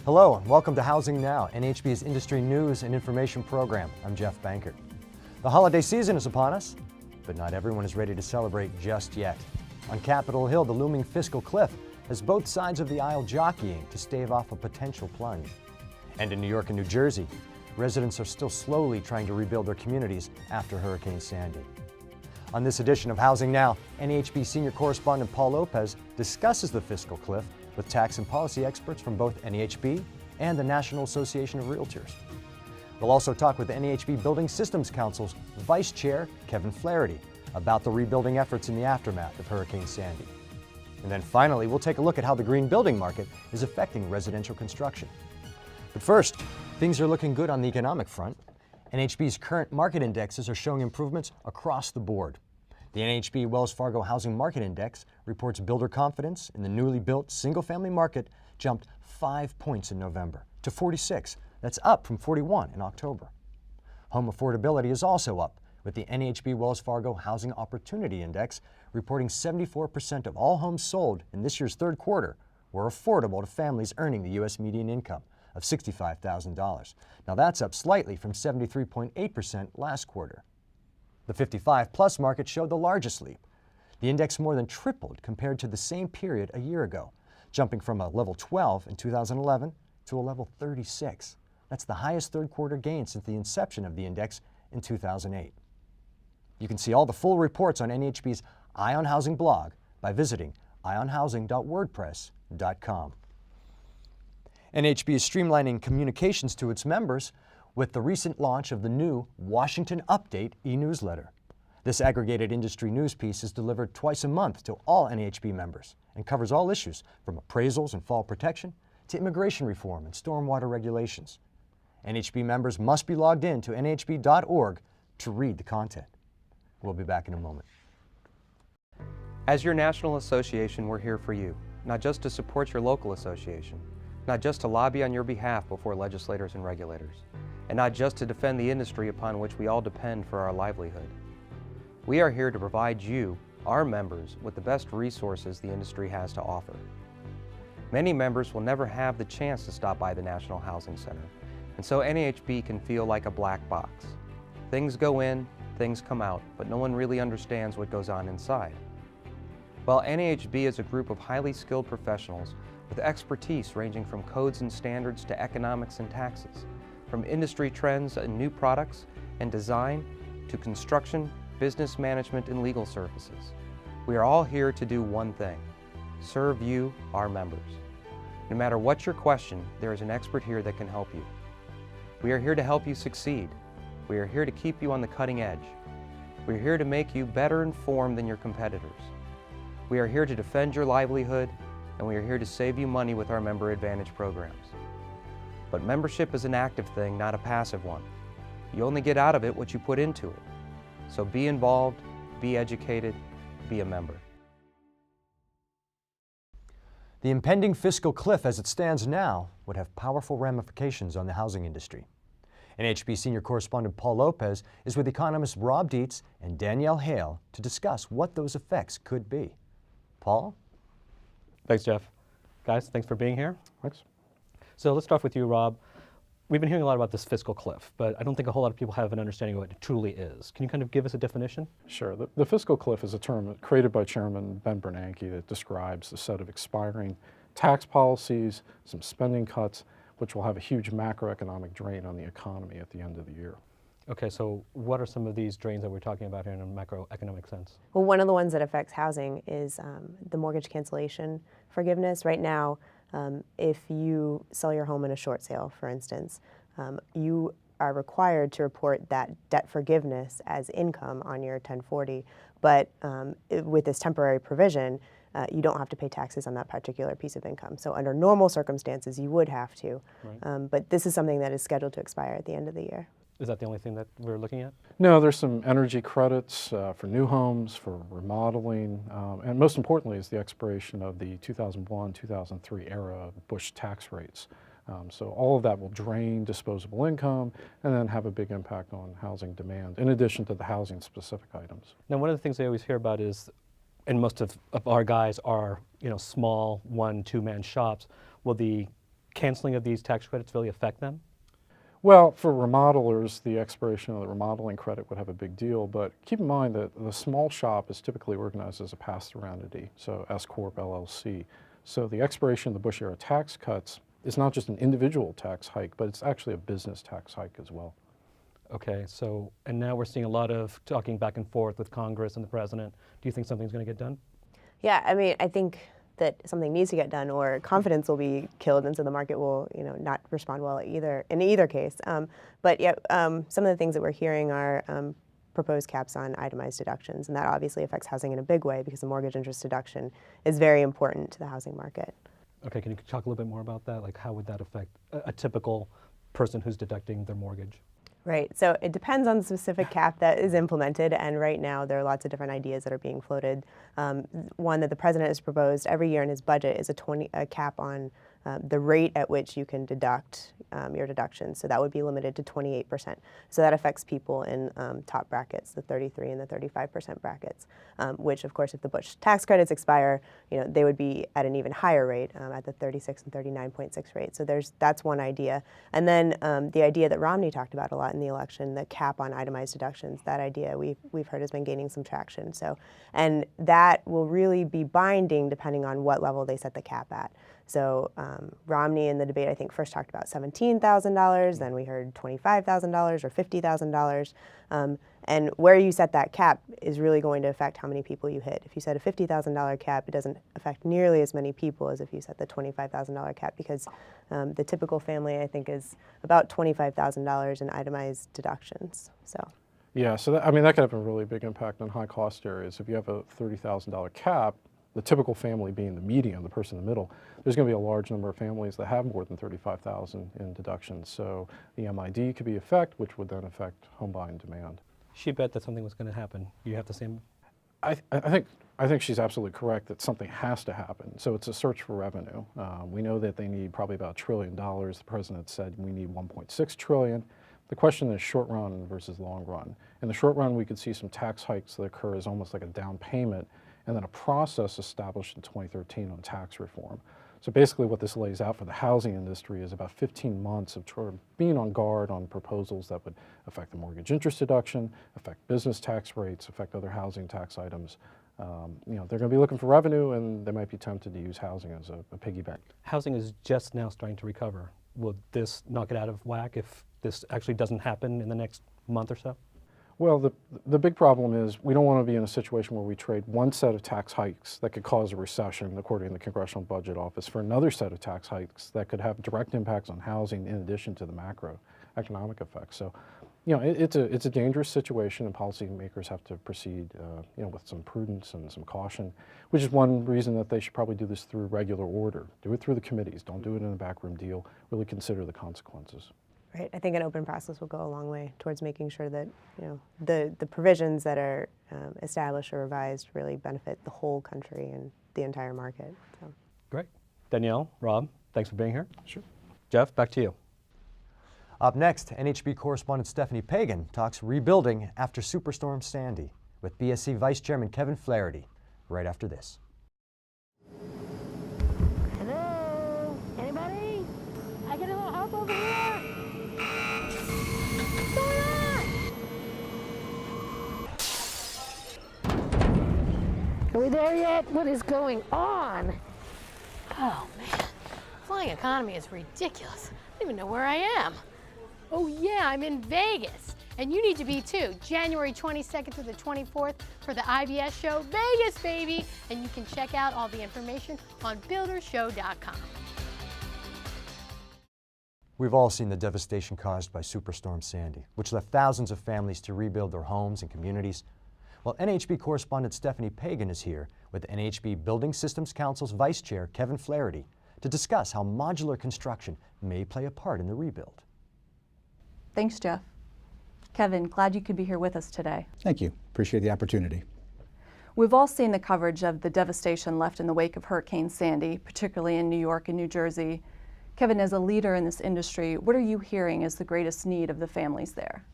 Hello and welcome to Housing Now, NAHB's industry news and information program. I'm Jeff Bankert. The holiday season is upon us, but not everyone is ready to celebrate just yet. On Capitol Hill, the looming fiscal cliff has both sides of the aisle jockeying to stave off a potential plunge. And in New York and New Jersey, residents are still slowly trying to rebuild their communities after Hurricane Sandy. On this edition of Housing Now, NAHB senior correspondent Paul Lopez discusses the fiscal cliff with tax and policy experts from both NAHB and the National Association of Realtors. We'll also talk with NAHB Building Systems Council's Vice Chair, Kevin Flaherty, about the rebuilding efforts in the aftermath of Hurricane Sandy. And then finally, we'll take a look at how the green building market is affecting residential construction. But first, things are looking good on the economic front. NAHB's current market indexes are showing improvements across the board. The NAHB Wells Fargo Housing Market Index reports builder confidence in the newly built single-family market jumped 5 points in November to 46. That's up from 41 in October. Home affordability is also up, with the NAHB Wells Fargo Housing Opportunity Index reporting 74% of all homes sold in this year's third quarter were affordable to families earning the U.S. median income of $65,000. Now that's up slightly from 73.8% last quarter. The 55-plus market showed the largest leap. The index more than tripled compared to the same period a year ago, jumping from a level 12 in 2011 to a level 36. That's the highest third quarter gain since the inception of the index in 2008. You can see all the full reports on NAHB's Eye on Housing blog by visiting eyeonhousing.wordpress.com. NAHB is streamlining communications to its members with the recent launch of the new Washington Update e-newsletter. This aggregated industry news piece is delivered twice a month to all NAHB members and covers all issues from appraisals and fall protection to immigration reform and stormwater regulations. NAHB members must be logged in to nhb.org to read the content. We'll be back in a moment. As your national association, we're here for you, not just to support your local association, not just to lobby on your behalf before legislators and regulators, and not just to defend the industry upon which we all depend for our livelihood. We are here to provide you, our members, with the best resources the industry has to offer. Many members will never have the chance to stop by the National Housing Center, and so NAHB can feel like a black box. Things go in, things come out, but no one really understands what goes on inside. Well, NAHB is a group of highly skilled professionals with expertise ranging from codes and standards to economics and taxes, from industry trends and new products and design to construction, business management, and legal services. We are all here to do one thing: serve you, our members. No matter what your question, there is an expert here that can help you. We are here to help you succeed. We are here to keep you on the cutting edge. We are here to make you better informed than your competitors. We are here to defend your livelihood, and we are here to save you money with our Member Advantage programs. But membership is an active thing, not a passive one. You only get out of it what you put into it. So be involved, be educated, be a member. The impending fiscal cliff as it stands now would have powerful ramifications on the housing industry. NAHB senior correspondent Paul Lopez is with economists Rob Dietz and Danielle Hale to discuss what those effects could be. Paul? Thanks, Jeff. Guys, thanks for being here. Thanks. So let's start with you, Rob. We've been hearing a lot about this fiscal cliff, but I don't think a whole lot of people have an understanding of what it truly is. Can you kind of give us a definition? Sure. The fiscal cliff is a term created by Chairman Ben Bernanke that describes a set of expiring tax policies, some spending cuts, which will have a huge macroeconomic drain on the economy at the end of the year. Okay, so what are some of these drains that we're talking about here in a macroeconomic sense? Well, one of the ones that affects housing is the mortgage cancellation forgiveness. Right now, if you sell your home in a short sale, for instance, you are required to report that debt forgiveness as income on your 1040, but with this temporary provision, you don't have to pay taxes on that particular piece of income. So under normal circumstances, you would have to, right. But this is something that is scheduled to expire at the end of the year. Is that the only thing that we're looking at? No, there's some energy credits for new homes, for remodeling, and most importantly is the expiration of the 2001-2003 era Bush tax rates. So all of that will drain disposable income and then have a big impact on housing demand, in addition to the housing-specific items. Now, one of the things I always hear about is, and most of our guys are, small 1-2 man shops, well, the canceling of these tax credits really affect them? Well, for remodelers, the expiration of the remodeling credit would have a big deal, but keep in mind that the small shop is typically organized as a pass-through entity, so S Corp LLC. So the expiration of the Bush-era tax cuts is not just an individual tax hike, but it's actually a business tax hike as well. Okay, so, and now we're seeing a lot of talking back and forth with Congress and the president. Do you think something's going to get done? Yeah, I mean, I think that something needs to get done, or confidence will be killed, and so the market will, not respond well in either case. But yeah, some of the things that we're hearing are proposed caps on itemized deductions, and that obviously affects housing in a big way because the mortgage interest deduction is very important to the housing market. Okay, can you talk a little bit more about that? Like, how would that affect a typical person who's deducting their mortgage? Right, so it depends on the specific cap that is implemented, and right now there are lots of different ideas that are being floated. One that the president has proposed every year in his budget is a cap on the rate at which you can deduct your deductions. So that would be limited to 28%. So that affects people in top brackets, the 33 and the 35% brackets, which of course if the Bush tax credits expire, they would be at an even higher rate, at the 36 and 39.6 rate. So that's one idea. And then the idea that Romney talked about a lot in the election, the cap on itemized deductions, that idea we've heard has been gaining some traction. So, and that will really be binding depending on what level they set the cap at. So Romney in the debate, I think, first talked about $17,000, then we heard $25,000 or $50,000. And where you set that cap is really going to affect how many people you hit. If you set a $50,000 cap, it doesn't affect nearly as many people as if you set the $25,000 cap, because the typical family, I think, is about $25,000 in itemized deductions. So. Yeah, so that could have a really big impact on high cost areas. If you have a $30,000 cap, the typical family being the median, the person in the middle, there's going to be a large number of families that have more than $35,000 in deductions. So the MID could be affected, which would then affect home buying demand. She bet that something was going to happen. You have the same? I think she's absolutely correct that something has to happen. So it's a search for revenue. We know that they need probably about $1 trillion. The president said we need $1.6 trillion. The question is short run versus long run. In the short run, we could see some tax hikes that occur as almost like a down payment, and then a process established in 2013 on tax reform. So basically what this lays out for the housing industry is about 15 months of being on guard on proposals that would affect the mortgage interest deduction, affect business tax rates, affect other housing tax items. They're going to be looking for revenue, and they might be tempted to use housing as a piggyback. Housing is just now starting to recover. Will this knock it out of whack if this actually doesn't happen in the next month or so? Well, the big problem is we don't want to be in a situation where we trade one set of tax hikes that could cause a recession, according to the Congressional Budget Office, for another set of tax hikes that could have direct impacts on housing in addition to the macroeconomic effects. So, it's a dangerous situation, and policymakers have to proceed, with some prudence and some caution, which is one reason that they should probably do this through regular order. Do it through the committees. Don't do it in a backroom deal. Really consider the consequences. Right. I think an open process will go a long way towards making sure that the provisions that are established or revised really benefit the whole country and the entire market. So. Great. Danielle, Rob, thanks for being here. Sure. Jeff, back to you. Up next, NAHB correspondent Stephanie Pagan talks rebuilding after Superstorm Sandy with BSC Vice Chairman Kevin Flaherty right after this. Hello? Anybody? I get a little help over here? What's going on? Are we there yet? What is going on? Oh, man. Flying economy is ridiculous. I don't even know where I am. Oh, yeah, I'm in Vegas. And you need to be too. January 22nd to the 24th for the IBS show, Vegas, baby. And you can check out all the information on buildershow.com. We've all seen the devastation caused by Superstorm Sandy, which left thousands of families to rebuild their homes and communities. Well, NAHB correspondent Stephanie Pagan is here with NAHB Building Systems Council's Vice Chair Kevin Flaherty to discuss how modular construction may play a part in the rebuild. Thanks, Jeff. Kevin, glad you could be here with us today. Thank you. Appreciate the opportunity. We've all seen the coverage of the devastation left in the wake of Hurricane Sandy, particularly in New York and New Jersey. Kevin, as a leader in this industry, what are you hearing as the greatest need of the families there?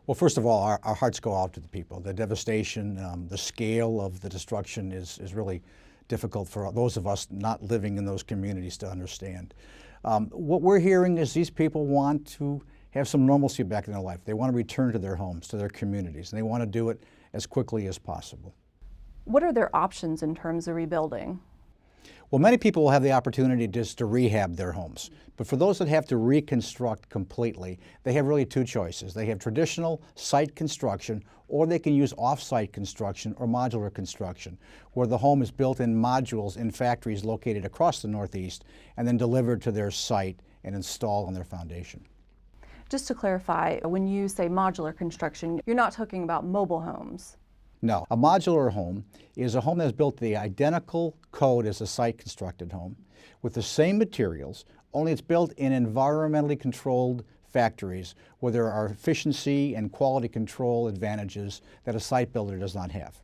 Well, first of all, our hearts go out to the people. The devastation, the scale of the destruction is really difficult for those of us not living in those communities to understand. What we're hearing is these people want to have some normalcy back in their life. They want to return to their homes, to their communities, and they want to do it as quickly as possible. What are their options in terms of rebuilding? Well, many people will have the opportunity just to rehab their homes. But for those that have to reconstruct completely, they have really two choices. They have traditional site construction, or they can use off-site construction or modular construction, where the home is built in modules in factories located across the Northeast and then delivered to their site and installed on their foundation. Just to clarify, when you say modular construction, you're not talking about mobile homes. No, a modular home is a home that's built the identical code as a site-constructed home with the same materials, only it's built in environmentally controlled factories where there are efficiency and quality control advantages that a site builder does not have.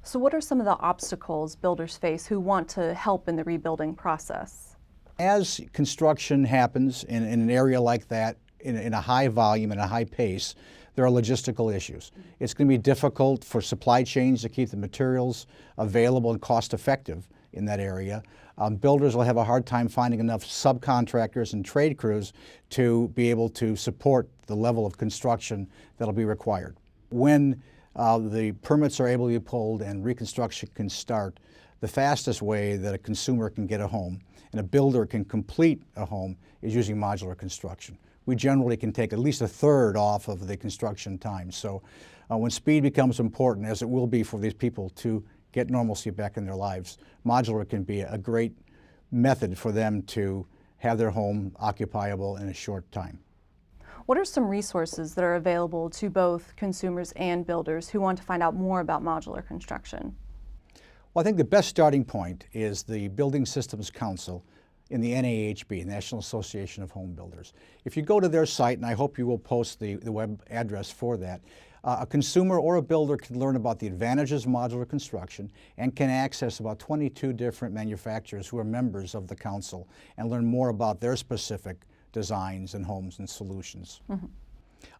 So what are some of the obstacles builders face who want to help in the rebuilding process? As construction happens in an area like that, in a high volume and a high pace, there are logistical issues. It's going to be difficult for supply chains to keep the materials available and cost effective in that area. Builders will have a hard time finding enough subcontractors and trade crews to be able to support the level of construction that'll be required. When the permits are able to be pulled and reconstruction can start, the fastest way that a consumer can get a home and a builder can complete a home is using modular construction. We generally can take at least a third off of the construction time. So when speed becomes important, as it will be for these people to get normalcy back in their lives, modular can be a great method for them to have their home occupiable in a short time. What are some resources that are available to both consumers and builders who want to find out more about modular construction? Well, I think the best starting point is the Building Systems Council in the NAHB, National Association of Home Builders. If you go to their site, and I hope you will post the web address for that, a consumer or a builder can learn about the advantages of modular construction and can access about 22 different manufacturers who are members of the council and learn more about their specific designs and homes and solutions. Mm-hmm.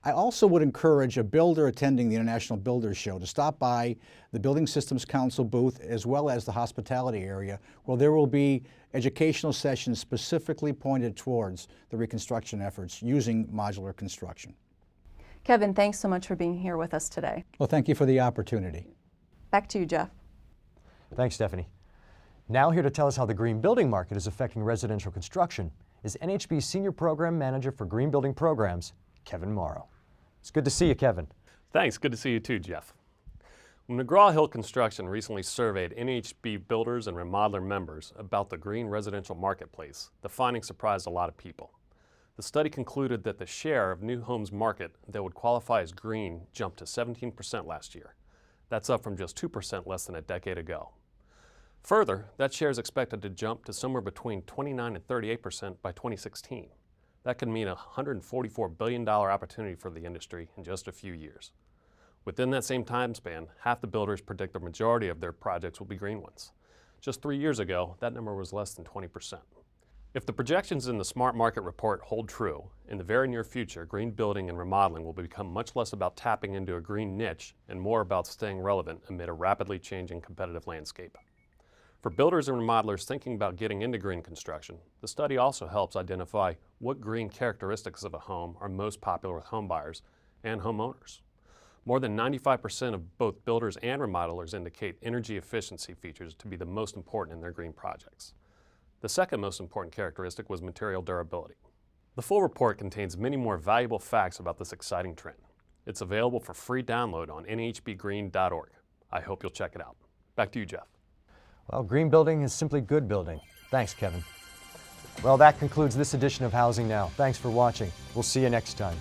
I also would encourage a builder attending the International Builders Show to stop by the Building Systems Council booth as well as the hospitality area, where there will be educational sessions specifically pointed towards the reconstruction efforts using modular construction. Kevin, thanks so much for being here with us today. Well, thank you for the opportunity. Back to you, Jeff. Thanks, Stephanie. Now here to tell us how the green building market is affecting residential construction is NHB's Senior Program Manager for Green Building Programs, Kevin Morrow. It's good to see you, Kevin. Thanks. Good to see you too, Jeff. When McGraw-Hill Construction recently surveyed NHB builders and remodeler members about the green residential marketplace, the findings surprised a lot of people. The study concluded that the share of new homes market that would qualify as green jumped to 17% last year. That's up from just 2% less than a decade ago. Further, that share is expected to jump to somewhere between 29 and 38% by 2016. That could mean a $144 billion opportunity for the industry in just a few years. Within that same time span, half the builders predict the majority of their projects will be green ones. Just 3 years ago, that number was less than 20%. If the projections in the Smart Market Report hold true, in the very near future, green building and remodeling will become much less about tapping into a green niche and more about staying relevant amid a rapidly changing competitive landscape. For builders and remodelers thinking about getting into green construction, the study also helps identify what green characteristics of a home are most popular with home buyers and homeowners. More than 95% of both builders and remodelers indicate energy efficiency features to be the most important in their green projects. The second most important characteristic was material durability. The full report contains many more valuable facts about this exciting trend. It's available for free download on nhbgreen.org. I hope you'll check it out. Back to you, Jeff. Well, green building is simply good building. Thanks, Kevin. Well, that concludes this edition of Housing Now. Thanks for watching. We'll see you next time.